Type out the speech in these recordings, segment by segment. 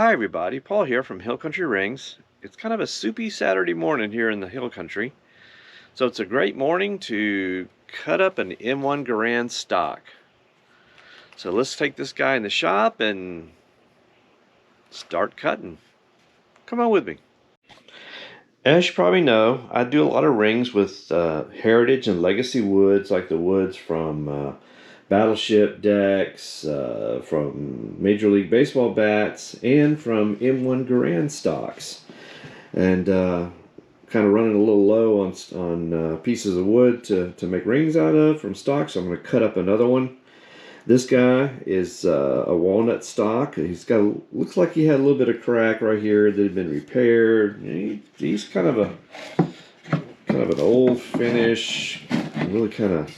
Hi everybody, Paul here from Hill Country Rings. It's kind of a soupy Saturday morning here in the Hill Country. So it's a great morning to cut up an M1 Garand stock. So let's take this guy in the shop and start cutting. Come on with me. As you probably know, I do a lot of rings with heritage and legacy woods, like the woods from battleship decks, from Major League Baseball bats, and from M1 Garand stocks. And kind of running a little low on pieces of wood to make rings out of from stock, so I'm going to cut up another one. This guy is a walnut stock. Looks like he had a little bit of crack right here that had been repaired. He's kind of an old finish, really kind of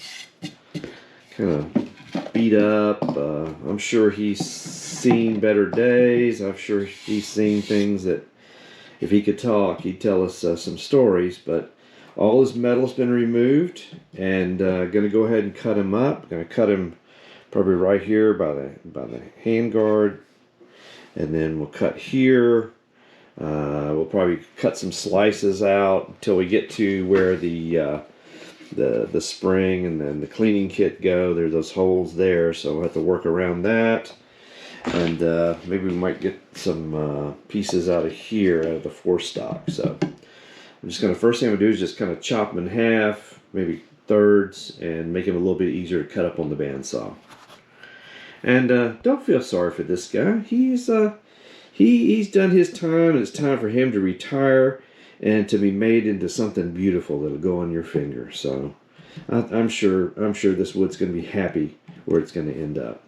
beat up. I'm sure he's seen better days. I'm sure he's seen things that, if he could talk, he'd tell us some stories. But all his metal's been removed, and going to go ahead and cut him up. Going to cut him probably right here by the handguard, and then we'll cut here. We'll probably cut some slices out until we get to where the spring and then the cleaning kit go. There's those holes there, so we'll have to work around that. And maybe we might get some pieces out of here, out of the forestock. So I'm just going to, first thing I'm going to do is just kind of chop them in half, maybe thirds, and make them a little bit easier to cut up on the bandsaw. And don't feel sorry for this guy. He's done his time, and it's time for him to retire and to be made into something beautiful that'll go on your finger. So I'm sure this wood's going to be happy where it's going to end up.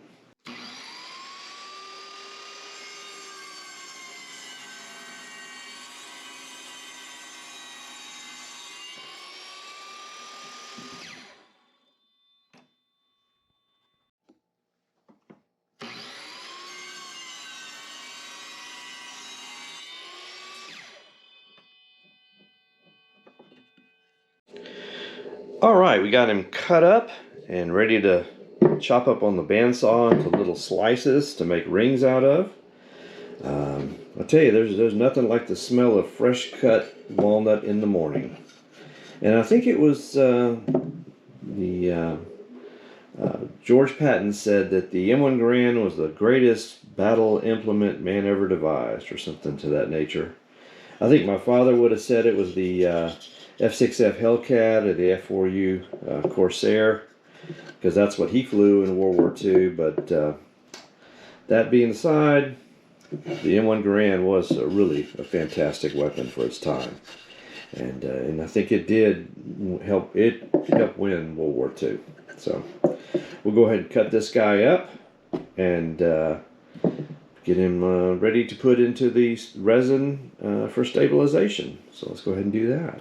Alright, we got him cut up and ready to chop up on the bandsaw into little slices to make rings out of. I'll tell you, there's nothing like the smell of fresh cut walnut in the morning. And I think it was George Patton said that the M1 Garand was the greatest battle implement man ever devised, or something to that nature. I think my father would have said it was the F6F Hellcat or the F4U Corsair, because that's what he flew in World War II. But that being aside, the M1 Garand was really a fantastic weapon for its time, and I think it did help win World War II. So we'll go ahead and cut this guy up and get him ready to put into the resin for stabilization. So let's go ahead and do that.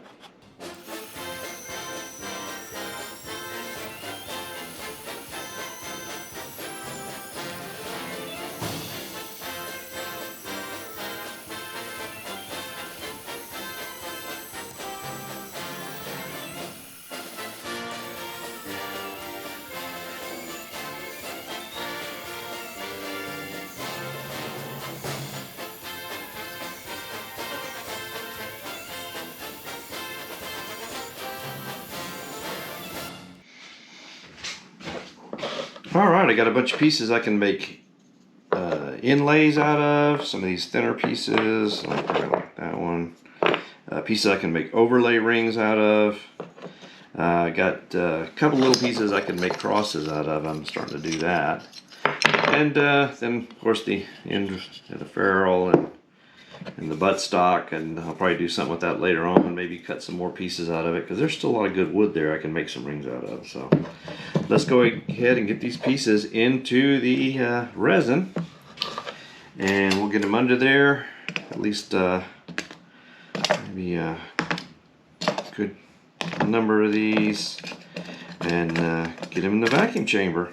Alright, I got a bunch of pieces I can make inlays out of. Some of these thinner pieces, like that one. Pieces I can make overlay rings out of. I got a couple little pieces I can make crosses out of. I'm starting to do that. And then, of course, the end of the ferrule and the buttstock, and I'll probably do something with that later on and maybe cut some more pieces out of it, because there's still a lot of good wood there I can make some rings out of. So let's go ahead and get these pieces into the resin, and we'll get them under there, at least maybe a good number of these, and get them in the vacuum chamber.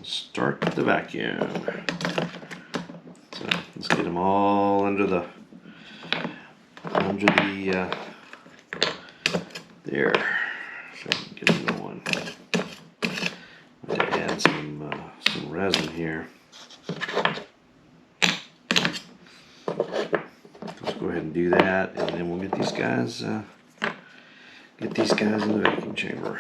Start the vacuum. So let's get them all under the there. So get them going. I'm going to add some resin here. ahead and do that, and then we'll get these guys in the vacuum chamber.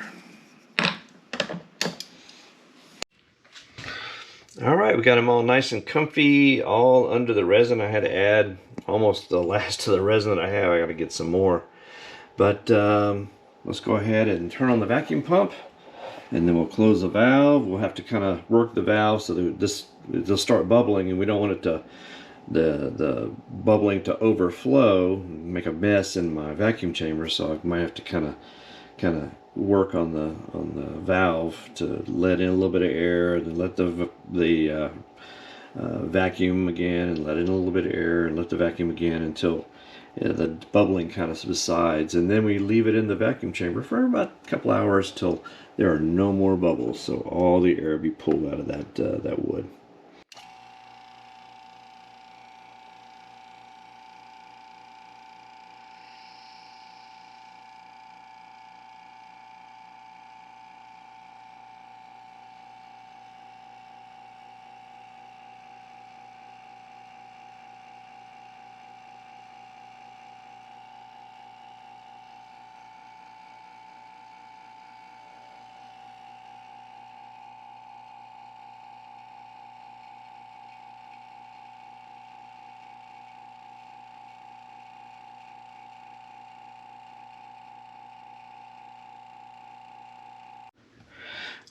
Alright, we got them all nice and comfy, all under the resin. I had to add almost the last of the resin that I have. I got to get some more. But let's go ahead and turn on the vacuum pump, and then we'll close the valve. We'll have to kind of work the valve so that they'll start bubbling, and we don't want it to the bubbling to overflow, make a mess in my vacuum chamber. So I might have to kind of work on the valve to let in a little bit of air, and then let the vacuum again, and let in a little bit of air, and let the vacuum again until the bubbling kind of subsides, and then we leave it in the vacuum chamber for about a couple hours till there are no more bubbles, so all the air be pulled out of that wood.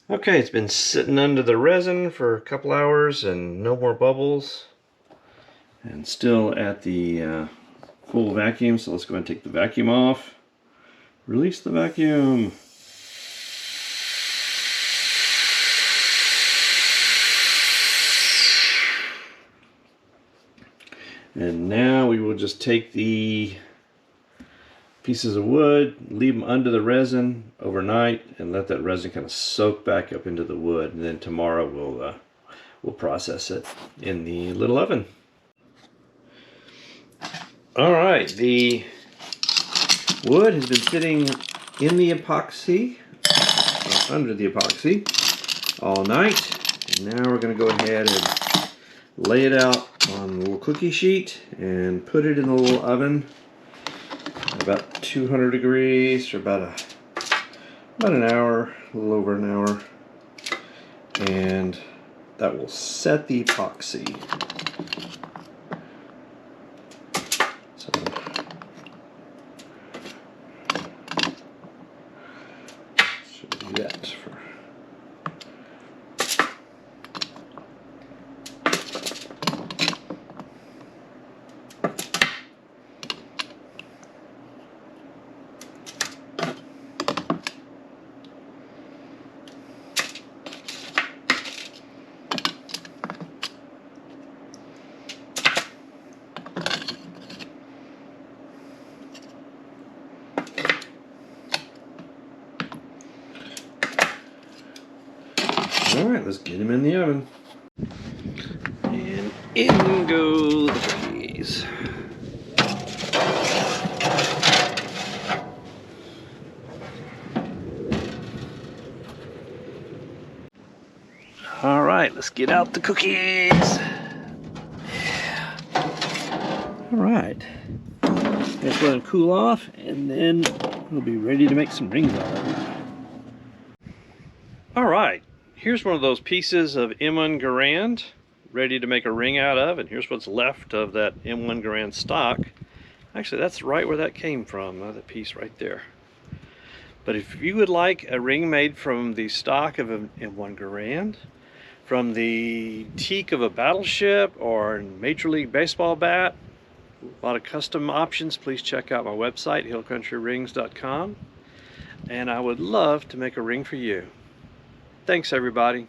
Okay, it's been sitting under the resin for a couple hours and no more bubbles, and still at the full vacuum. So let's go ahead and take the vacuum off. Release the vacuum. And now we will just take the pieces of wood, leave them under the resin overnight, and let that resin kind of soak back up into the wood. And then tomorrow we'll process it in the little oven. All right, the wood has been sitting in the epoxy, under the epoxy, all night. And now we're going to go ahead and lay it out on a little cookie sheet and put it in the little oven. About 200 degrees for about an hour, a little over an hour, and that will set the epoxy. So should do that for. Alright, let's get them in the oven. And in go the cookies. Alright, let's get out the cookies. Alright. Let's let them cool off, and then we'll be ready to make some rings out of them. Alright. Here's one of those pieces of M1 Garand ready to make a ring out of, and here's what's left of that M1 Garand stock. Actually, that's right where that came from, that piece right there. But if you would like a ring made from the stock of an M1 Garand, from the teak of a battleship, or a Major League Baseball bat, a lot of custom options, please check out my website, hillcountryrings.com, and I would love to make a ring for you. Thanks, everybody.